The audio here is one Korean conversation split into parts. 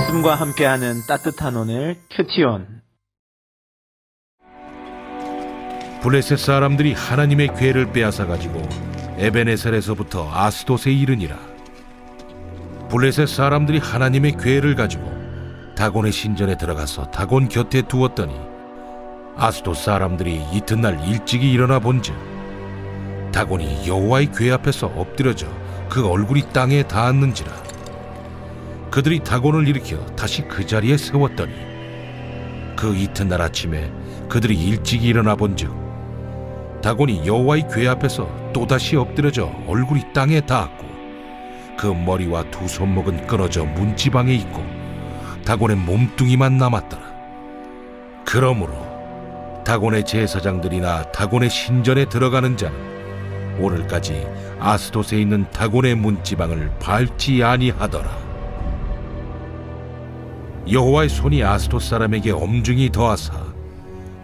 말씀과 함께하는 따뜻한 오늘 큐티온. 블레셋 사람들이 하나님의 궤를 빼앗아 가지고 에베네셀에서부터 아스돗에 이르니라. 블레셋 사람들이 하나님의 궤를 가지고 다곤의 신전에 들어가서 다곤 곁에 두었더니 아스돗 사람들이 이튿날 일찍이 일어나 본즉 다곤이 여호와의 궤 앞에서 엎드려져 그 얼굴이 땅에 닿았는지라. 그들이 다곤을 일으켜 다시 그 자리에 세웠더니 그 이튿날 아침에 그들이 일찍이 일어나 본즉 다곤이 여호와의 궤 앞에서 또다시 엎드려져 얼굴이 땅에 닿았고 그 머리와 두 손목은 끊어져 문지방에 있고 다곤의 몸뚱이만 남았더라. 그러므로 다곤의 제사장들이나 다곤의 신전에 들어가는 자는 오늘까지 아스돗에 있는 다곤의 문지방을 밟지 아니하더라. 여호와의 손이 아스돗 사람에게 엄중히 더하사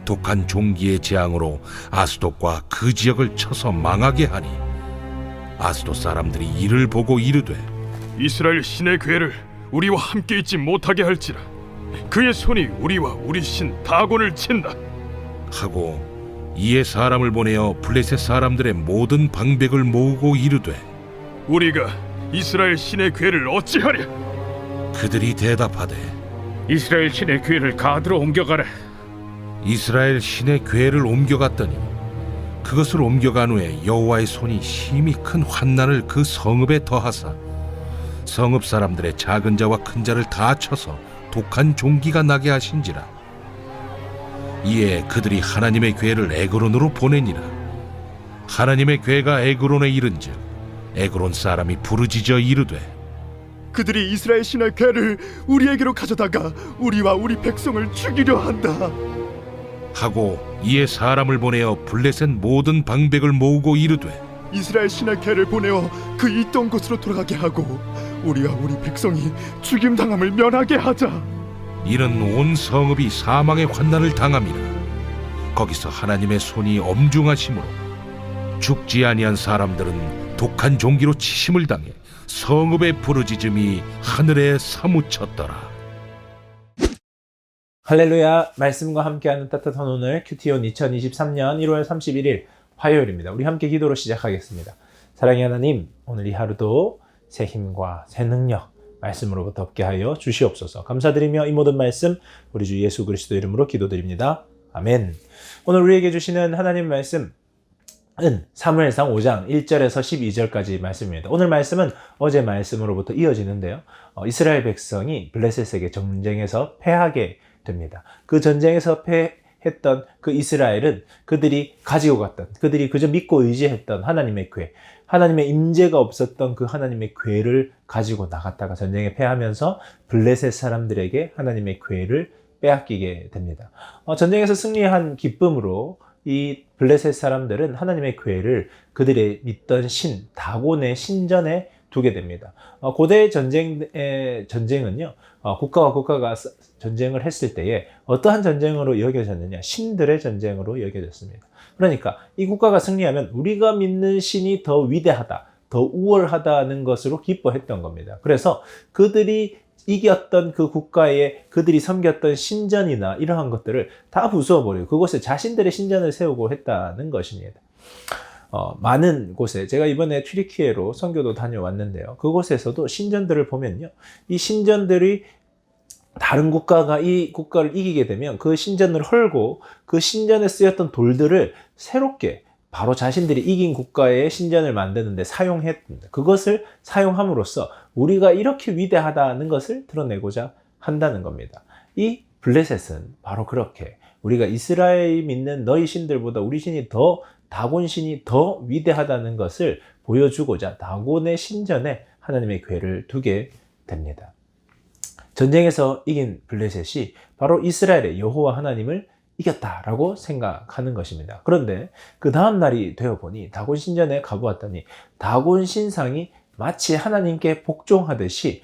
독한 종기의 재앙으로 아스돗과 그 지역을 쳐서 망하게 하니 아스돗 사람들이 이를 보고 이르되 이스라엘 신의 궤를 우리와 함께 있지 못하게 할지라 그의 손이 우리와 우리 신 다곤을 친다 하고 이에 사람을 보내어 블레셋 사람들의 모든 방백을 모으고 이르되 우리가 이스라엘 신의 궤를 어찌하랴. 그들이 대답하되 이스라엘 신의 궤를 가드로 옮겨가라. 이스라엘 신의 궤를 옮겨갔더니 그것을 옮겨간 후에 여호와의 손이 심히 큰 환난을 그 성읍에 더하사 성읍 사람들의 작은 자와 큰 자를 다 쳐서 독한 종기가 나게 하신지라. 이에 그들이 하나님의 궤를 에그론으로 보내니라. 하나님의 궤가 에그론에 이른즉 에그론 사람이 부르짖어 이르되 그들이 이스라엘 신의 궤를 우리에게로 가져다가 우리와 우리 백성을 죽이려 한다 하고 이에 사람을 보내어 블레셋 모든 방백을 모으고 이르되 이스라엘 신의 궤를 보내어 그 있던 곳으로 돌아가게 하고 우리와 우리 백성이 죽임당함을 면하게 하자. 이는 온 성읍이 사망의 환난을 당함이라. 거기서 하나님의 손이 엄중하심으로 죽지 아니한 사람들은 독한 종기로 치심을 당해 성읍의 부르짖음이 하늘에 사무쳤더라. 할렐루야. 말씀과 함께하는 따뜻한 오늘 큐티온 2023년 1월 31일 화요일입니다. 우리 함께 기도로 시작하겠습니다. 사랑의 하나님, 오늘 이 하루도 새 힘과 새 능력 말씀으로부터 얻게 하여 주시옵소서. 감사드리며 이 모든 말씀 우리 주 예수 그리스도 이름으로 기도드립니다. 아멘. 오늘 우리에게 주시는 하나님 말씀은 사무엘상 5장 1절에서 12절까지 말씀입니다. 오늘 말씀은 어제 말씀으로부터 이어지는데요. 이스라엘 백성이 블레셋에게 전쟁에서 패하게 됩니다. 그 전쟁에서 패했던 그 이스라엘은 그들이 가지고 갔던, 그들이 그저 믿고 의지했던 하나님의 궤, 하나님의 임재가 없었던 그 하나님의 궤를 가지고 나갔다가 전쟁에 패하면서 블레셋 사람들에게 하나님의 궤를 빼앗기게 됩니다. 전쟁에서 승리한 기쁨으로 이 블레셋 사람들은 하나님의 궤를 그들의 믿던 신 다곤의 신전에 두게 됩니다. 고대 전쟁은요, 국가와 국가가 전쟁을 했을 때에 어떠한 전쟁으로 여겨졌느냐? 신들의 전쟁으로 여겨졌습니다. 그러니까 이 국가가 승리하면 우리가 믿는 신이 더 위대하다, 더 우월하다는 것으로 기뻐했던 겁니다. 그래서 그들이 이겼던 그 국가에 그들이 섬겼던 신전이나 이러한 것들을 다 부숴버리고 그곳에 자신들의 신전을 세우고 했다는 것입니다. 많은 곳에, 제가 이번에 튀르키예로 선교도 다녀왔는데요. 그곳에서도 신전들을 보면요, 이 신전들이 다른 국가가 이 국가를 이기게 되면 그 신전을 헐고 그 신전에 쓰였던 돌들을 새롭게 바로 자신들이 이긴 국가의 신전을 만드는데 사용했습니다. 그것을 사용함으로써 우리가 이렇게 위대하다는 것을 드러내고자 한다는 겁니다. 이 블레셋은 바로 그렇게 우리가 이스라엘이 믿는 너희 신들보다 우리 신이 더, 다곤 신이 더 위대하다는 것을 보여주고자 다곤의 신전에 하나님의 궤를 두게 됩니다. 전쟁에서 이긴 블레셋이 바로 이스라엘의 여호와 하나님을 이겼다라고 생각하는 것입니다. 그런데 그 다음 날이 되어보니 다곤 신전에 가보았더니 다곤 신상이 마치 하나님께 복종하듯이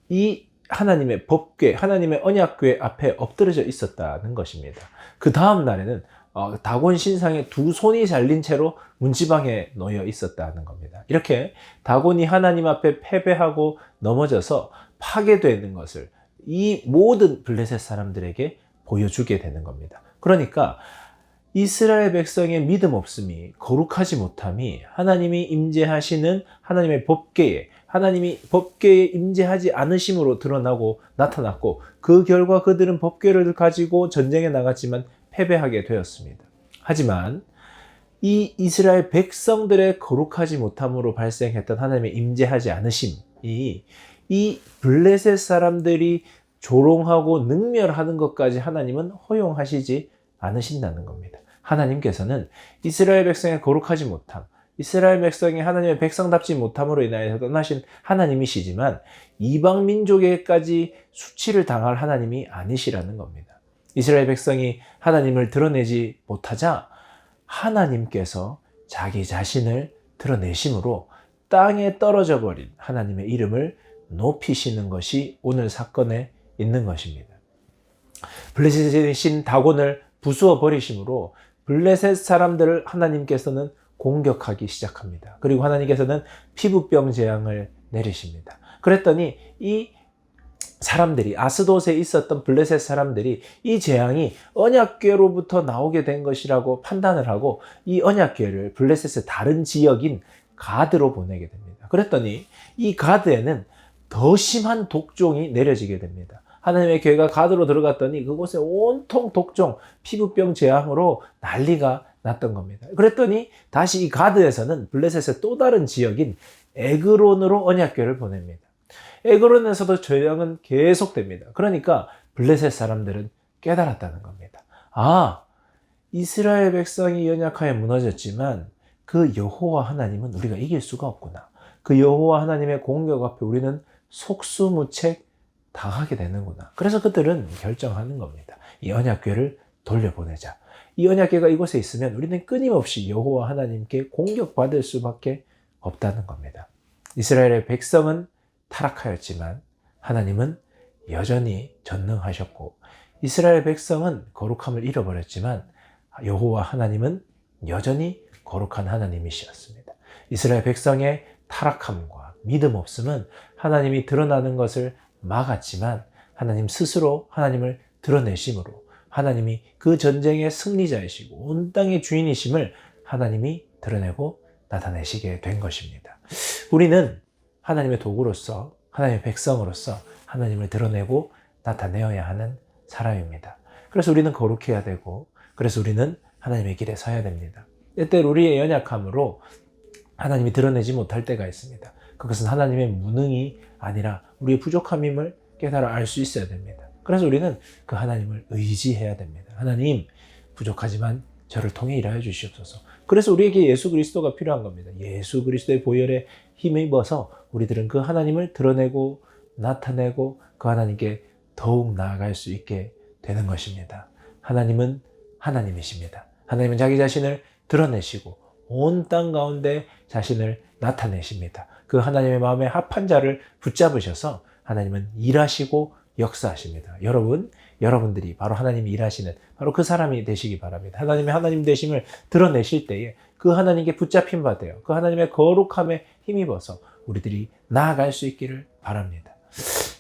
이 하나님의 법궤, 하나님의 언약궤 앞에 엎드려져 있었다는 것입니다. 그 다음 날에는 다곤 신상의 두 손이 잘린 채로 문지방에 놓여 있었다는 겁니다. 이렇게 다곤이 하나님 앞에 패배하고 넘어져서 파괴되는 것을 이 모든 블레셋 사람들에게 보여주게 되는 겁니다. 그러니까 이스라엘 백성의 믿음 없음이, 거룩하지 못함이 하나님이 임재하시는 하나님의 법궤에, 하나님이 법궤에 임재하지 않으심으로 드러나고 나타났고, 그 결과 그들은 법궤를 가지고 전쟁에 나갔지만 패배하게 되었습니다. 하지만 이 이스라엘 백성들의 거룩하지 못함으로 발생했던 하나님의 임재하지 않으심이 이 블레셋 사람들이 조롱하고 능멸하는 것까지 하나님은 허용하시지 않으신다는 겁니다. 하나님께서는 이스라엘 백성의 거룩하지 못함, 이스라엘 백성이 하나님의 백성답지 못함으로 인하여서 떠나신 하나님이시지만 이방 민족에까지 수치를 당할 하나님이 아니시라는 겁니다. 이스라엘 백성이 하나님을 드러내지 못하자 하나님께서 자기 자신을 드러내심으로 땅에 떨어져 버린 하나님의 이름을 높이시는 것이 오늘 사건에 있는 것입니다. 블레셋의 신 다곤을 부수어 버리심으로 블레셋 사람들을 하나님께서는 공격하기 시작합니다. 그리고 하나님께서는 피부병 재앙을 내리십니다. 그랬더니 이 사람들이, 아스돗에 있었던 블레셋 사람들이 이 재앙이 언약궤로부터 나오게 된 것이라고 판단을 하고 이 언약궤를 블레셋의 다른 지역인 가드로 보내게 됩니다. 그랬더니 이 가드에는 더 심한 독종이 내려지게 됩니다. 하나님의 교회가 가드로 들어갔더니 그곳에 온통 독종, 피부병 재앙으로 난리가 났던 겁니다. 그랬더니 다시 이 가드에서는 블레셋의 또 다른 지역인 에그론으로 언약궤를 보냅니다. 에그론에서도 재앙은 계속됩니다. 그러니까 블레셋 사람들은 깨달았다는 겁니다. 아, 이스라엘 백성이 연약하여 무너졌지만 그 여호와 하나님은 우리가 이길 수가 없구나. 그 여호와 하나님의 공격 앞에 우리는 속수무책 당하게 되는구나. 그래서 그들은 결정하는 겁니다. 이 언약궤를 돌려보내자. 이 언약궤가 이곳에 있으면 우리는 끊임없이 여호와 하나님께 공격받을 수밖에 없다는 겁니다. 이스라엘의 백성은 타락하였지만 하나님은 여전히 전능하셨고, 이스라엘 백성은 거룩함을 잃어버렸지만 여호와 하나님은 여전히 거룩한 하나님이셨습니다. 이스라엘 백성의 타락함과 믿음 없음은 하나님이 드러나는 것을 막았지만 하나님 스스로 하나님을 드러내심으로 하나님이 그 전쟁의 승리자이시고 온 땅의 주인이심을 하나님이 드러내고 나타내시게 된 것입니다. 우리는 하나님의 도구로서, 하나님의 백성으로서 하나님을 드러내고 나타내어야 하는 사람입니다. 그래서 우리는 거룩해야 되고, 그래서 우리는 하나님의 길에 서야 됩니다. 때때로 우리의 연약함으로 하나님이 드러내지 못할 때가 있습니다. 그것은 하나님의 무능이 아니라 우리의 부족함임을 깨달아 알 수 있어야 됩니다. 그래서 우리는 그 하나님을 의지해야 됩니다. 하나님, 부족하지만 저를 통해 일하여 주시옵소서. 그래서 우리에게 예수 그리스도가 필요한 겁니다. 예수 그리스도의 보혈에 힘입어서 우리들은 그 하나님을 드러내고 나타내고 그 하나님께 더욱 나아갈 수 있게 되는 것입니다. 하나님은 하나님이십니다. 하나님은 자기 자신을 드러내시고 온 땅 가운데 자신을 나타내십니다. 그 하나님의 마음에 합한 자를 붙잡으셔서 하나님은 일하시고 역사하십니다. 여러분들이 바로 하나님이 일하시는 바로 그 사람이 되시기 바랍니다. 하나님의 하나님 되심을 드러내실 때에 그 하나님께 붙잡힌 바 되어 그 하나님의 거룩함에 힘입어서 우리들이 나아갈 수 있기를 바랍니다.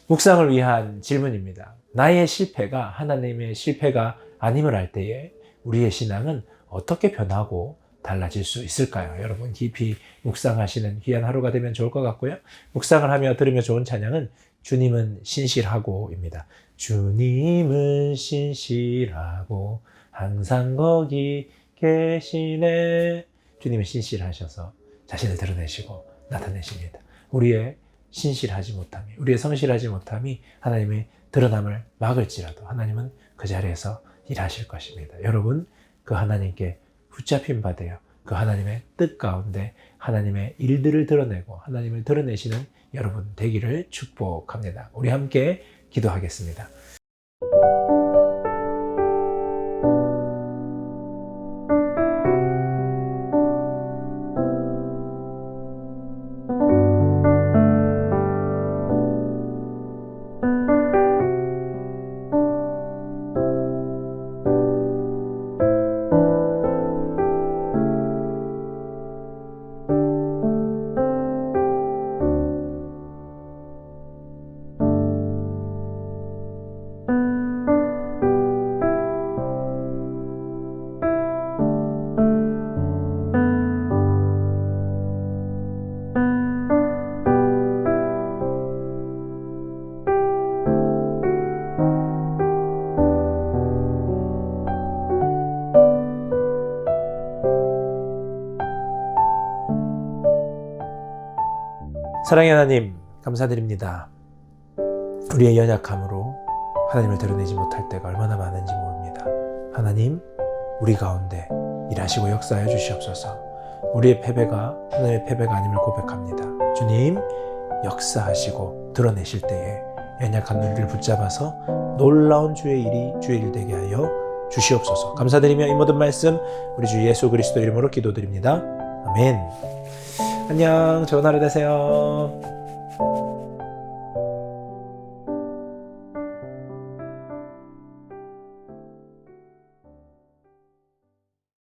묵상을 위한 질문입니다. 나의 실패가 하나님의 실패가 아님을 알 때에 우리의 신앙은 어떻게 변하고 달라질 수 있을까요? 여러분 깊이 묵상하시는 귀한 하루가 되면 좋을 것 같고요. 묵상을 하며 들으며 좋은 찬양은 주님은 신실하고입니다. 주님은 신실하고 항상 거기 계시네. 주님은 신실하셔서 자신을 드러내시고 나타내십니다. 우리의 신실하지 못함이, 우리의 성실하지 못함이 하나님의 드러남을 막을지라도 하나님은 그 자리에서 일하실 것입니다. 여러분 그 하나님께 붙잡힌 바 되어 그 하나님의 뜻 가운데 하나님의 일들을 드러내고 하나님을 드러내시는 여러분 되기를 축복합니다. 우리 함께 기도하겠습니다. 사랑의 하나님, 감사드립니다. 우리의 연약함으로 하나님을 드러내지 못할 때가 얼마나 많은지 모릅니다. 하나님, 우리 가운데 일하시고 역사하여 주시옵소서. 우리의 패배가 하나님의 패배가 아님을 고백합니다. 주님, 역사하시고 드러내실 때에 연약한 우리를 붙잡아서 놀라운 주의 일이 주의 일 되게 하여 주시옵소서. 감사드리며 이 모든 말씀 우리 주 예수 그리스도 이름으로 기도드립니다. 아멘. 안녕, 좋은 하루 되세요.